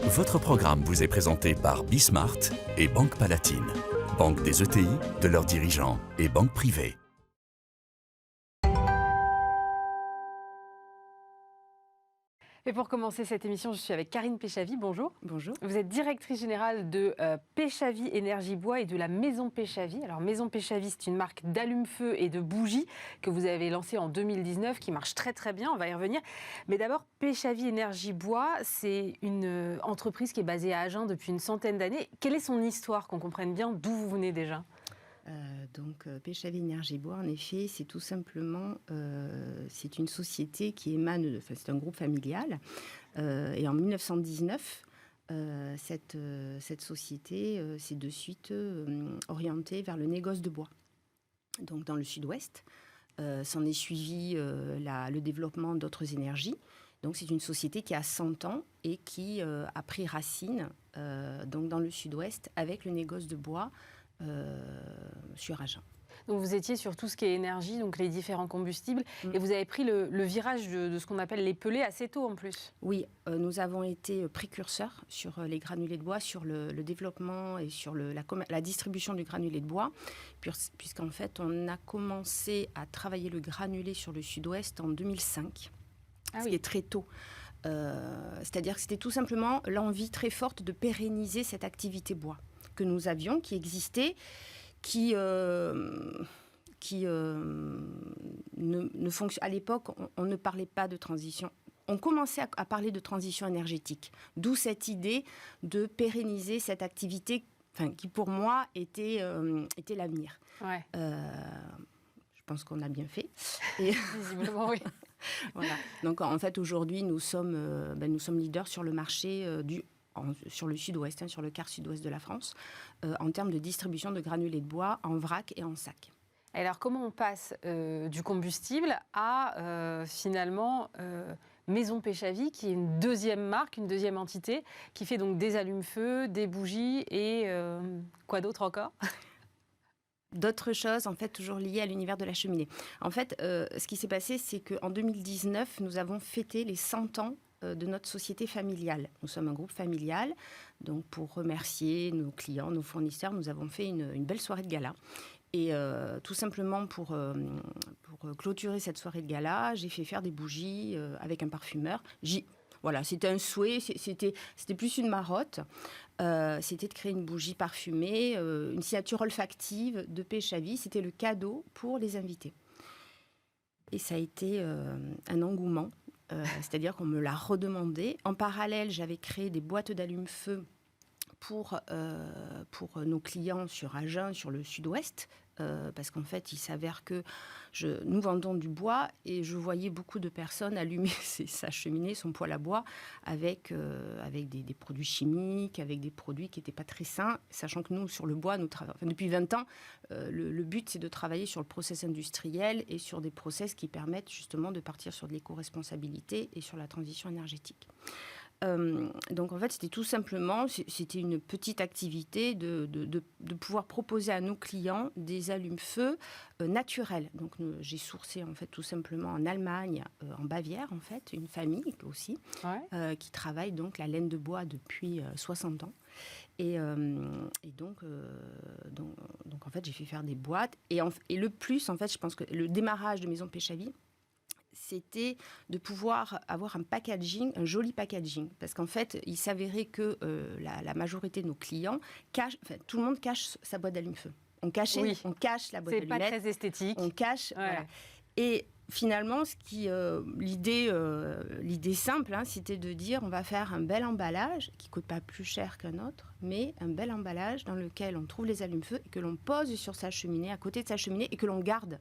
Votre programme vous est présenté par Bismart et Banque Palatine, banque des ETI, de leurs dirigeants et banque privée. Et pour commencer cette émission, je suis avec Karine Péchavy. Bonjour. Bonjour. Vous êtes directrice générale de Péchavy Énergie Bois et de la Maison Péchavy. Alors Maison Péchavy, c'est une marque d'allume-feu et de bougies que vous avez lancée en 2019, qui marche très très bien, on va y revenir. Mais d'abord, Péchavy Énergie Bois, c'est une entreprise qui est basée à Agen depuis une centaine d'années. Quelle est son histoire, qu'on comprenne bien d'où vous venez déjà ? Péchavy Énergie Bois, en effet, c'est tout simplement c'est une société qui émane, c'est un groupe familial. Et en 1919, cette société s'est de suite orientée vers le négoce de bois. Donc dans le sud-ouest, s'en est suivi le développement d'autres énergies. Donc c'est une société qui a 100 ans et qui a pris racine donc dans le sud-ouest avec le négoce de bois sur Agen. Donc vous étiez sur tout ce qui est énergie, donc les différents combustibles, et vous avez pris le virage de ce qu'on appelle les pellets assez tôt en plus. Oui, nous avons été précurseurs sur les granulés de bois, sur le développement et sur la distribution du granulé de bois, puisqu'en fait on a commencé à travailler le granulé sur le sud-ouest en 2005, ce qui est très tôt. C'est-à-dire que c'était tout simplement l'envie très forte de pérenniser cette activité bois que nous avions, qui existait, qui ne fonctionne. À l'époque, on ne parlait pas de transition. On commençait à parler de transition énergétique. D'où cette idée de pérenniser cette activité, qui pour moi était l'avenir. Ouais. Je pense qu'on a bien fait. Visiblement, oui. Voilà. Donc en fait, aujourd'hui, nous sommes leaders sur le marché sur le sud-ouest, sur le quart sud-ouest de la France, en termes de distribution de granulés de bois en vrac et en sac. Alors, comment on passe du combustible à, finalement, Maison Péchavy, qui est une deuxième marque, une deuxième entité, qui fait donc des allumes-feu, des bougies et quoi d'autre encore ? D'autres choses, en fait, toujours liées à l'univers de la cheminée. En fait, ce qui s'est passé, c'est qu'en 2019, nous avons fêté les 100 ans de notre société familiale. Nous sommes un groupe familial, donc pour remercier nos clients, nos fournisseurs, nous avons fait une belle soirée de gala. Et tout simplement pour clôturer cette soirée de gala, j'ai fait faire des bougies avec un parfumeur. Voilà, c'était un souhait, c'était plus une marotte. C'était de créer une bougie parfumée, une signature olfactive de Péchavy. C'était le cadeau pour les invités. Et ça a été un engouement. C'est-à-dire qu'on me l'a redemandé. En parallèle, j'avais créé des boîtes d'allume-feu pour nos clients sur Agen, sur le sud-ouest, parce qu'en fait, il s'avère que nous vendons du bois et je voyais beaucoup de personnes allumer sa cheminée, son poêle à bois, avec des produits chimiques, avec des produits qui n'étaient pas très sains, sachant que nous, sur le bois, depuis 20 ans, le but, c'est de travailler sur le process industriel et sur des process qui permettent justement de partir sur de l'éco-responsabilité et sur la transition énergétique. Donc en fait, c'était tout simplement, c'était une petite activité de pouvoir proposer à nos clients des allumes-feu naturels. Donc j'ai sourcé en fait tout simplement en Allemagne, en Bavière en fait, une famille aussi qui travaille donc la laine de bois depuis 60 ans. Et donc en fait, j'ai fait faire des boîtes. Et le plus, en fait, je pense que le démarrage de Maison Péchavy, c'était de pouvoir avoir un joli packaging. Parce qu'en fait, il s'avérait que la majorité de nos clients tout le monde cache sa boîte d'allume-feu. On cache la boîte d'allumettes. C'est pas très esthétique. On cache, voilà. Et finalement, l'idée simple, c'était de dire on va faire un bel emballage qui ne coûte pas plus cher qu'un autre, mais un bel emballage dans lequel on trouve les allumes-feu et que l'on pose sur sa cheminée, à côté de sa cheminée, et que l'on garde.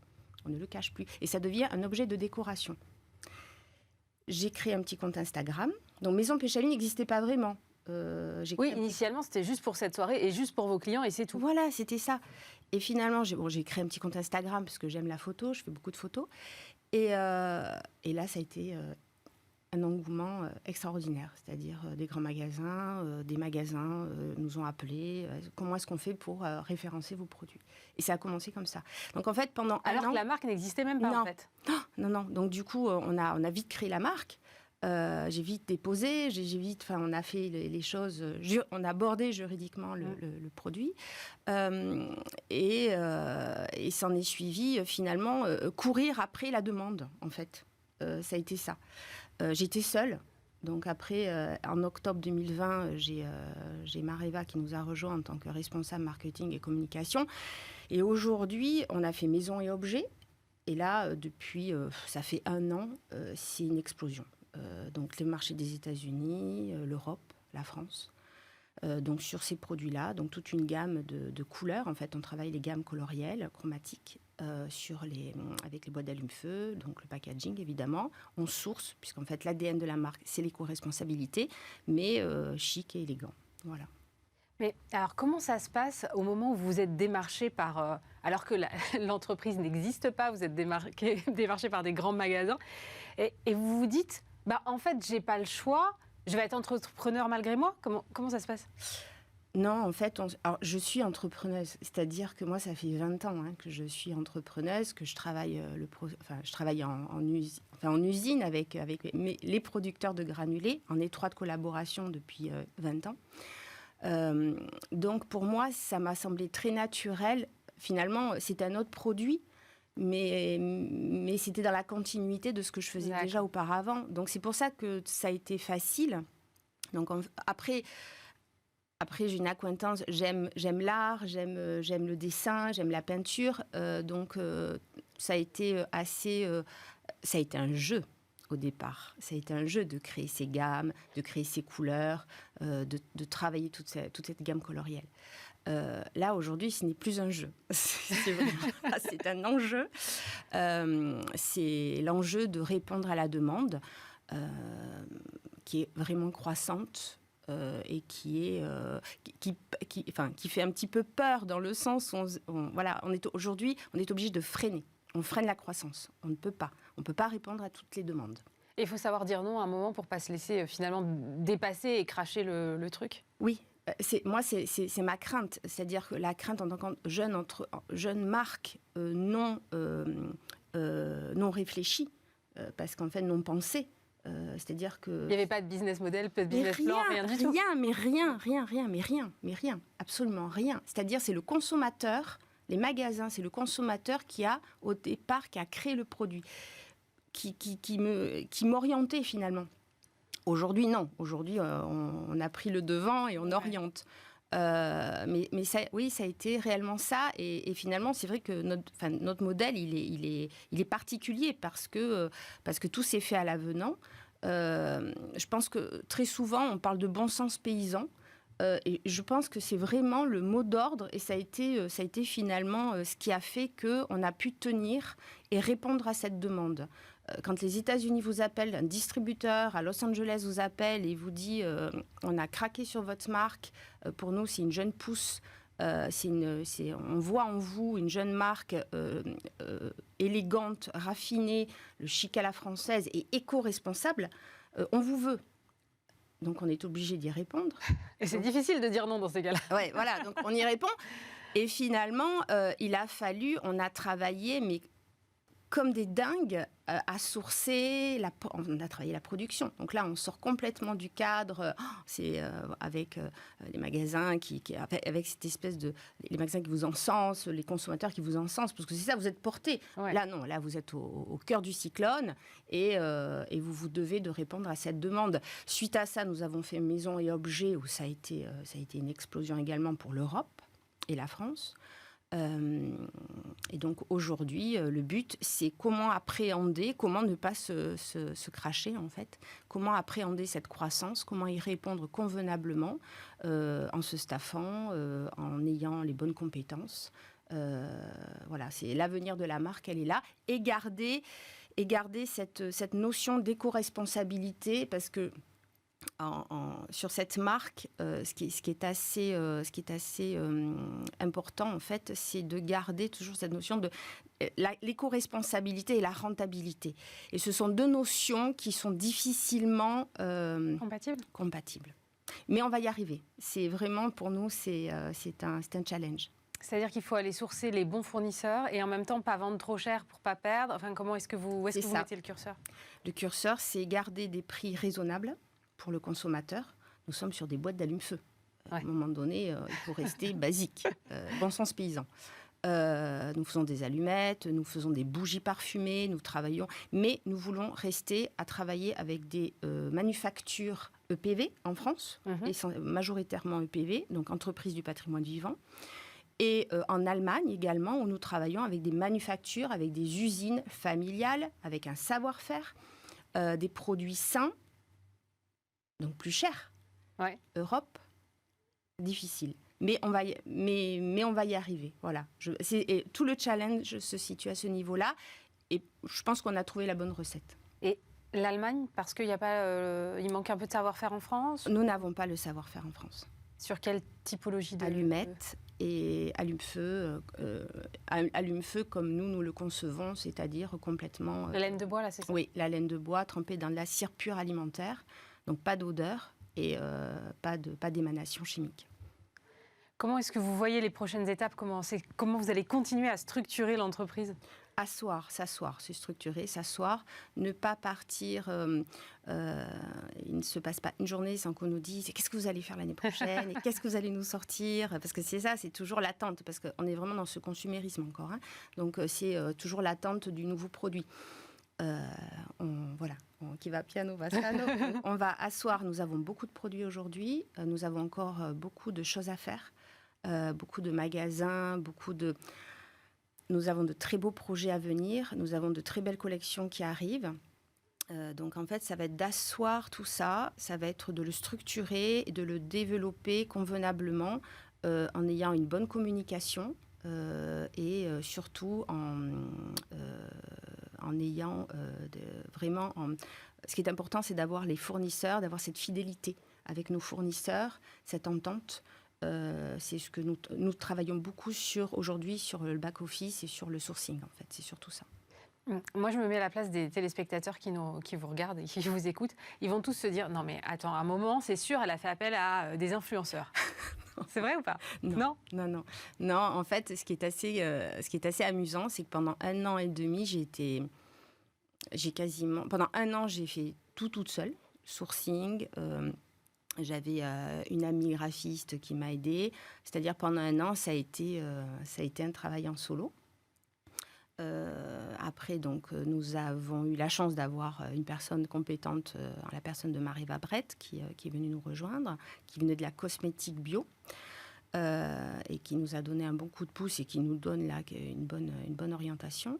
On ne le cache plus. Et ça devient un objet de décoration. J'ai créé un petit compte Instagram. Donc Maison Péchavy n'existait pas vraiment. Initialement, c'était juste pour cette soirée et juste pour vos clients et c'est tout. Voilà, c'était ça. Et finalement, j'ai créé un petit compte Instagram parce que j'aime la photo, je fais beaucoup de photos. Et là, ça a été un engouement extraordinaire. C'est-à-dire des grands magasins, des magasins nous ont appelés. Comment est-ce qu'on fait pour référencer vos produits ? Et ça a commencé comme ça. Donc en fait, pendant Alors un an... que la marque n'existait même pas, non. en fait. Non. Donc du coup, on a vite créé la marque. J'ai vite déposé, on a fait les choses, on a abordé juridiquement le produit. Et s'en est suivi, finalement, courir après la demande, en fait. Ça a été ça. J'étais seule. Donc après, en octobre 2020, j'ai Mareva qui nous a rejoint en tant que responsable marketing et communication. Et aujourd'hui, on a fait maison et objets. Et là, depuis, ça fait 1 an, c'est une explosion. Donc le marché des États-Unis, l'Europe, la France. Donc sur ces produits-là, donc toute une gamme de couleurs. En fait, on travaille les gammes colorielles, chromatiques, avec les boîtes d'allume-feu, donc le packaging évidemment. On source, puisqu'en fait l'ADN de la marque, c'est l'éco-responsabilité, mais chic et élégant. Voilà. Mais alors, comment ça se passe au moment où vous êtes démarché par... alors que l'entreprise n'existe pas, vous êtes démarché par des grands magasins, et vous vous dites, en fait, j'ai pas le choix, je vais être entrepreneur malgré moi. Comment ça se passe ? Non, en fait, alors, je suis entrepreneuse. C'est-à-dire que moi, ça fait 20 ans que je suis entrepreneuse, que je travaille, je travaille en usine avec les producteurs de granulés, en étroite collaboration depuis 20 ans. Donc pour moi, ça m'a semblé très naturel. Finalement, c'est un autre produit, mais c'était dans la continuité de ce que je faisais déjà auparavant. Donc c'est pour ça que ça a été facile. Donc après, j'ai une accointance, j'aime l'art, j'aime le dessin, j'aime la peinture. Donc ça a été ça a été un jeu. Au départ, ça a été un jeu de créer ces gammes, de créer ces couleurs, de travailler toute cette gamme colorielle. Là, aujourd'hui, ce n'est plus un jeu. C'est un enjeu. C'est l'enjeu de répondre à la demande qui est vraiment croissante et qui fait un petit peu peur dans le sens où aujourd'hui, on est obligé de freiner. On freine la croissance. On ne peut pas. On ne peut pas répondre à toutes les demandes. Et il faut savoir dire non à un moment pour ne pas se laisser finalement dépasser et cracher le truc. Oui, c'est ma crainte. C'est-à-dire que la crainte en tant que jeune marque non réfléchie, parce qu'en fait non pensée. C'est-à-dire que... Il n'y avait pas de business model, pas de business plan, rien du tout. Rien, absolument rien. C'est-à-dire c'est le consommateur... Les magasins, c'est le consommateur qui a créé le produit, qui m'orientait finalement. Aujourd'hui, non. Aujourd'hui, on a pris le devant et on oriente. Mais ça, oui, ça a été réellement ça. Et finalement, c'est vrai que notre modèle, il est particulier parce que tout s'est fait à l'avenant. Je pense que très souvent, on parle de bon sens paysan. Et je pense que c'est vraiment le mot d'ordre et ça a été finalement ce qui a fait qu'on a pu tenir et répondre à cette demande. Quand les États-Unis vous appellent, un distributeur à Los Angeles vous appelle et vous dit on a craqué sur votre marque, pour nous c'est une jeune pousse, on voit en vous une jeune marque élégante, raffinée, le chic à la française et éco-responsable, on vous veut. Donc, on est obligé d'y répondre. Et c'est difficile de dire non dans ces cas-là. Oui, voilà. Donc, on y répond. Et finalement, on a travaillé, mais comme des dingues, à sourcer. On a travaillé la production. Donc là, on sort complètement du cadre. C'est avec les magasins avec cette espèce de... Les magasins qui vous encensent, les consommateurs qui vous encensent, parce que c'est ça, vous êtes portés. Ouais. Là, non. Là, vous êtes au cœur du cyclone et vous devez de répondre à cette demande. Suite à ça, nous avons fait maison et objets où ça a été une explosion également pour l'Europe et la France. Et donc aujourd'hui, le but, c'est comment appréhender, comment ne pas se cracher en fait, comment appréhender cette croissance, comment y répondre convenablement en se staffant, en ayant les bonnes compétences. Voilà, c'est l'avenir de la marque, elle est là. Et garder cette notion d'éco-responsabilité parce que sur cette marque, ce qui est assez important en fait, c'est de garder toujours cette notion de l'éco-responsabilité et la rentabilité. Et ce sont deux notions qui sont difficilement compatibles. Mais on va y arriver. C'est vraiment pour nous, c'est un challenge. C'est-à-dire qu'il faut aller sourcer les bons fournisseurs et en même temps pas vendre trop cher pour pas perdre. Enfin, où est-ce que vous mettez le curseur? Le curseur, c'est garder des prix raisonnables pour le consommateur. Nous sommes sur des boîtes d'allume-feu. À un moment donné, il faut rester basique, bon sens paysan. Nous faisons des allumettes, nous faisons des bougies parfumées, nous travaillons, mais nous voulons rester à travailler avec des manufactures EPV en France, et majoritairement EPV, donc entreprises du patrimoine vivant. Et en Allemagne également, où nous travaillons avec des manufactures, avec des usines familiales, avec un savoir-faire, des produits sains, donc plus chers. Ouais. Europe, difficile. Mais on va y arriver. Voilà. Et tout le challenge se situe à ce niveau-là. Et je pense qu'on a trouvé la bonne recette. Et l'Allemagne, parce qu'il il manque un peu de savoir-faire en France? Nous n'avons pas le savoir-faire en France. Sur quelle typologie de... Allumettes et allume-feu. Allume-feu comme nous le concevons, c'est-à-dire complètement... La laine de bois, là, c'est ça? Oui, la laine de bois trempée dans de la cire pure alimentaire. Donc pas d'odeur et pas d'émanation chimique. Comment est-ce que vous voyez les prochaines étapes? Comment vous allez continuer à structurer l'entreprise? S'asseoir, se structurer, s'asseoir, ne pas partir. Il ne se passe pas une journée sans qu'on nous dise qu'est-ce que vous allez faire l'année prochaine et qu'est-ce que vous allez nous sortir. Parce que c'est ça, c'est toujours l'attente, parce qu'on est vraiment dans ce consumérisme encore. Hein. Donc c'est toujours l'attente du nouveau produit. Qui va piano va sano. On va asseoir. Nous avons beaucoup de produits aujourd'hui. Nous avons encore beaucoup de choses à faire. Beaucoup de magasins, Nous avons de très beaux projets à venir. Nous avons de très belles collections qui arrivent. Donc, en fait, ça va être d'asseoir tout ça. Ça va être de le structurer et de le développer convenablement en ayant une bonne communication et surtout en ayant vraiment... Ce qui est important, c'est d'avoir les fournisseurs, d'avoir cette fidélité avec nos fournisseurs, cette entente. C'est ce que nous travaillons beaucoup aujourd'hui sur le back-office et sur le sourcing, en fait. C'est surtout ça. Moi, je me mets à la place des téléspectateurs qui vous regardent et qui vous écoutent. Ils vont tous se dire, non mais attends, à un moment, c'est sûr, elle a fait appel à des influenceurs. C'est vrai ou pas? Non, en fait, ce qui est assez amusant, c'est que pendant 1 an et demi, pendant 1 an, j'ai fait tout toute seule, sourcing. J'avais une amie graphiste qui m'a aidée. C'est-à-dire pendant 1 an, ça a été un travail en solo. Après, donc, nous avons eu la chance d'avoir une personne compétente, la personne de Marie-Eva Brett, qui est venue nous rejoindre, qui venait de la cosmétique bio et qui nous a donné un bon coup de pouce et qui nous donne là une bonne orientation.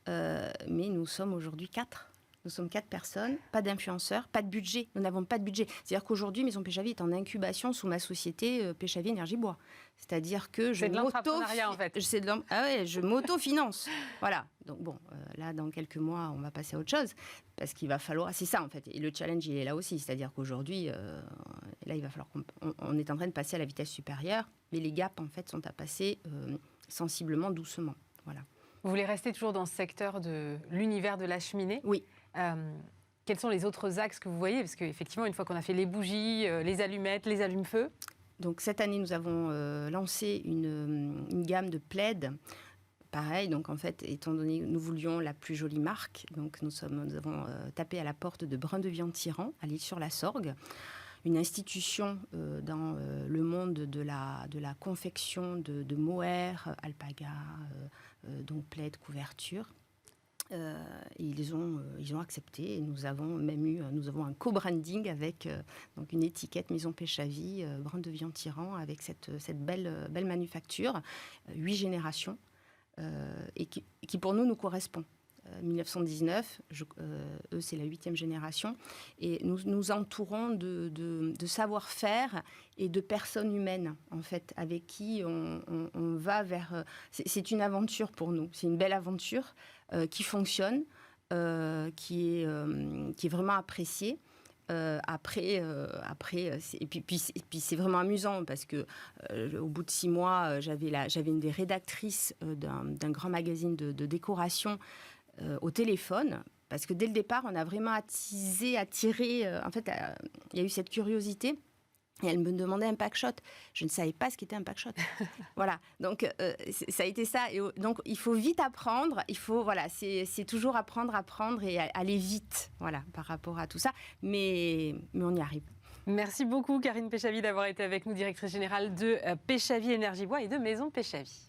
Mais nous sommes aujourd'hui 4. Nous sommes 4 personnes, pas d'influenceurs, pas de budget. Nous n'avons pas de budget. C'est-à-dire qu'aujourd'hui, Maison Péchavy est en incubation sous ma société Péchavy Énergie Bois. C'est-à-dire que c'est de l'entrepreneuriat, en fait. Je m'auto-finance. Voilà. Donc bon, là, dans quelques mois, on va passer à autre chose. Parce qu'il va falloir... C'est ça, en fait. Et le challenge, il est là aussi. C'est-à-dire qu'aujourd'hui, là, il va falloir on est en train de passer à la vitesse supérieure. Mais les gaps, en fait, sont à passer sensiblement, doucement. Voilà. Vous voulez rester toujours dans ce secteur de l'univers de la cheminée? Oui. Quels sont les autres axes que vous voyez? Parce qu'effectivement, une fois qu'on a fait les bougies, les allumettes, les allumes-feu... Donc cette année, nous avons lancé une gamme de plaids. Pareil, donc en fait, étant donné que nous voulions la plus jolie marque, donc nous avons tapé à la porte de Brun de Viande-Tyran, à l'Île-sur-la-Sorgue, une institution dans le monde de la confection de mohair, alpaga, donc plaids, couverture. Ils ont accepté et nous avons un co-branding avec donc une étiquette Maison Péchavy, Brun de Viande-Tyran, avec cette belle manufacture, 8 générations, et qui pour nous correspond. 1919, eux c'est la 8e génération, et nous entourons de savoir-faire et de personnes humaines en fait, avec qui on va vers... C'est une aventure pour nous, c'est une belle aventure qui fonctionne, qui est vraiment appréciée. Après, et puis c'est vraiment amusant parce que au bout de 6 mois, j'avais une des rédactrices d'un grand magazine de décoration au téléphone, parce que dès le départ, on a vraiment attiré. En fait, il y a eu cette curiosité. Et elle me demandait un pack shot. Je ne savais pas ce qu'était un pack shot. Voilà. Donc, ça a été ça. Et donc, il faut vite apprendre. Voilà, c'est toujours apprendre et aller vite, voilà, par rapport à tout ça. Mais on y arrive. Merci beaucoup, Karine Péchavy, d'avoir été avec nous, directrice générale de Péchavy Énergie Bois et de Maison Péchavy.